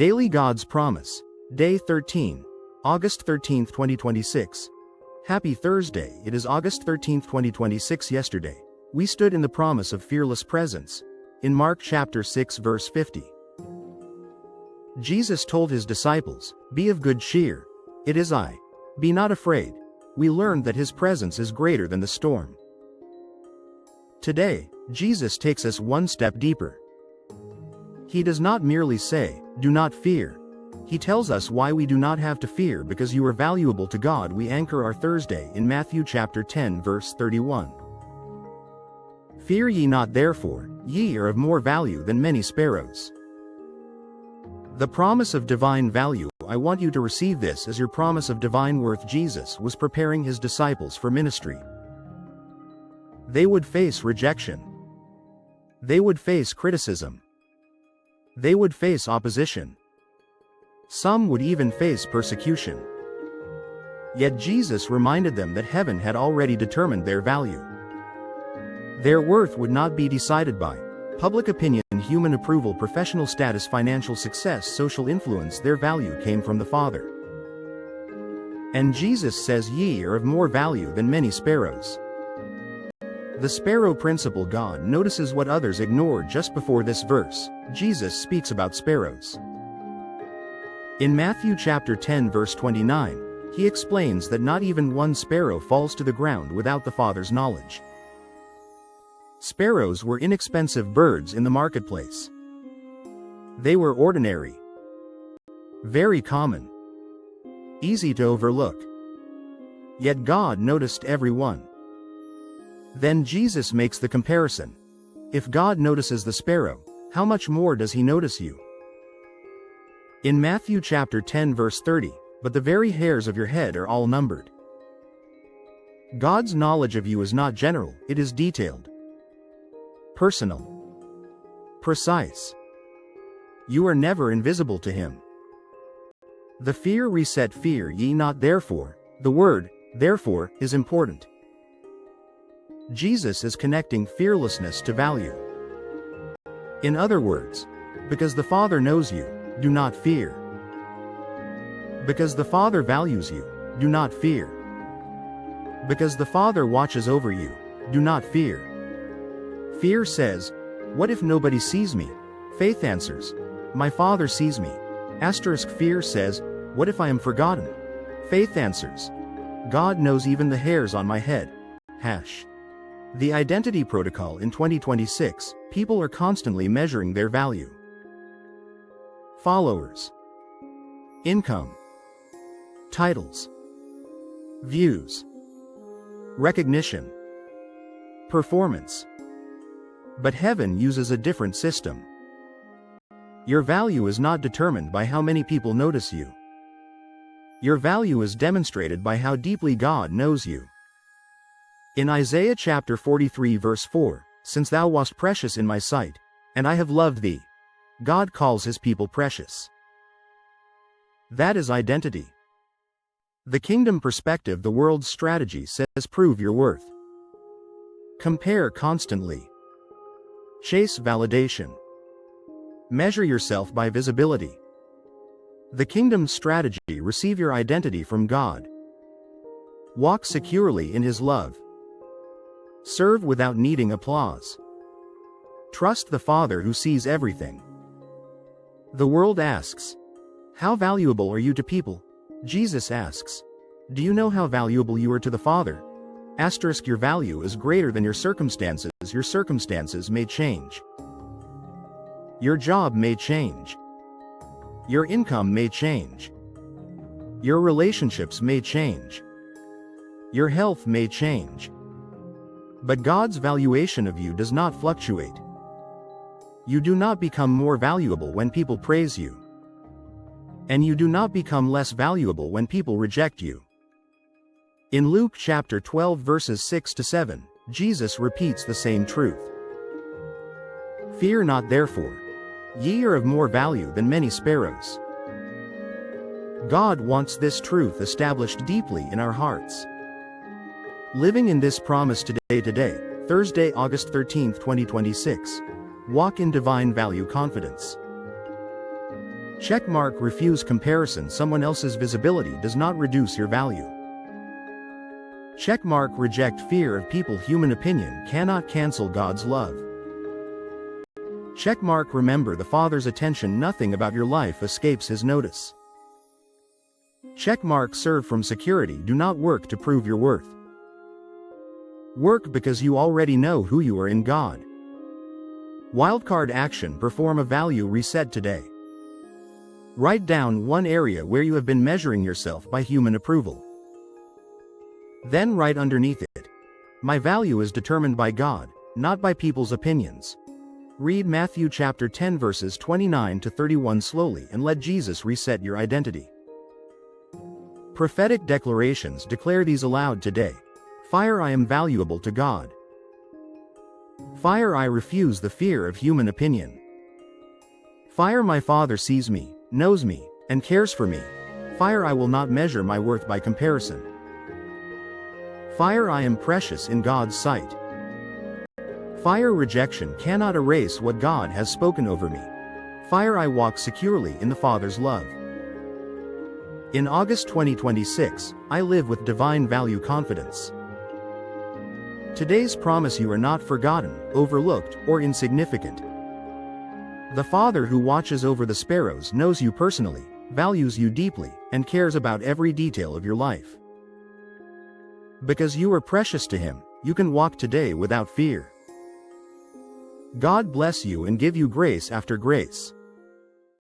Daily God's Promise, Day 13, August 13, 2026. Happy Thursday. It is August 13, 2026. Yesterday, we stood in the promise of fearless presence. In Mark chapter 6 verse 50. Jesus told his disciples, "Be of good cheer. It is I. Be not afraid." We learned that his presence is greater than the storm. Today, Jesus takes us one step deeper. He does not merely say, "Do not fear." He tells us why we do not have to fear, because you are valuable to God. We anchor our Thursday in Matthew chapter 10 verse 31. Fear ye not therefore, ye are of more value than many sparrows. The promise of divine value. I want you to receive this as your promise of divine worth. Jesus was preparing his disciples for ministry. They would face rejection. They would face criticism. They would face opposition. Some would even face persecution. Yet Jesus reminded them that heaven had already determined their value. Their worth would not be decided by public opinion, human approval, professional status, financial success, social influence. Their value came from the Father. And Jesus says, "Ye are of more value than many sparrows." The sparrow principle. God notices what others ignore. Just before this verse, Jesus speaks about sparrows. In Matthew chapter 10 verse 29, he explains that not even one sparrow falls to the ground without the Father's knowledge. Sparrows were inexpensive birds in the marketplace. They were ordinary, very common, easy to overlook. Yet God noticed every one. Then Jesus makes the comparison. If God notices the sparrow, how much more does he notice you? In Matthew chapter 10 verse 30, "But the very hairs of your head are all numbered." God's knowledge of you is not general, it is detailed, personal, precise. You are never invisible to him. The fear reset. Fear ye not therefore. The word, therefore, is important. Jesus is connecting fearlessness to value. In other words, because the Father knows you, do not fear. Because the Father values you, do not fear. Because the Father watches over you, do not fear. Fear says, "What if nobody sees me?" Faith answers, "My Father sees me." Fear says, "What if I am forgotten?" Faith answers, "God knows even the hairs on my head." The identity protocol. In 2026, people are constantly measuring their value. Followers, income, titles, views, recognition, performance. But heaven uses a different system. Your value is not determined by how many people notice you. Your value is demonstrated by how deeply God knows you. In Isaiah chapter 43 verse 4, "Since thou wast precious in my sight, and I have loved thee." God calls his people precious. That is identity. The kingdom perspective. The world's strategy says prove your worth. Compare constantly. Chase validation. Measure yourself by visibility. The kingdom's strategy: receive your identity from God. Walk securely in his love. Serve without needing applause. Trust the Father who sees everything. The world asks, "How valuable are you to people?" Jesus asks, "Do you know how valuable you are to the Father?" Your value is greater than your circumstances. Your circumstances may change. Your job may change. Your income may change. Your relationships may change. Your health may change. But God's valuation of you does not fluctuate. You do not become more valuable when people praise you. And you do not become less valuable when people reject you. In Luke chapter 12 verses 6 to 7, Jesus repeats the same truth. "Fear not therefore. Ye are of more value than many sparrows." God wants this truth established deeply in our hearts. Living in this promise today, Thursday, August 13, 2026. Walk in divine value confidence. Checkmark refuse comparison. Someone else's visibility does not reduce your value. Checkmark reject fear of people. Human opinion cannot cancel God's love. Checkmark remember the Father's attention. Nothing about your life escapes His notice. Checkmark serve from security. Do not work to prove your worth. Work because you already know who you are in God. Wildcard action. Perform a value reset today. Write down one area where you have been measuring yourself by human approval. Then write underneath it, my value is determined by God, not by people's opinions. Read Matthew chapter 10 verses 29 to 31 slowly and let Jesus reset your identity. Prophetic declarations. Declare these aloud today. Fire, I am valuable to God. Fire, I refuse the fear of human opinion. Fire, my Father sees me, knows me, and cares for me. Fire, I will not measure my worth by comparison. Fire, I am precious in God's sight. Fire, rejection cannot erase what God has spoken over me. Fire, I walk securely in the Father's love. In August 2026, I live with divine value confidence. Today's promise: you are not forgotten, overlooked, or insignificant. The Father who watches over the sparrows knows you personally, values you deeply, and cares about every detail of your life. Because you are precious to Him, you can walk today without fear. God bless you and give you grace after grace.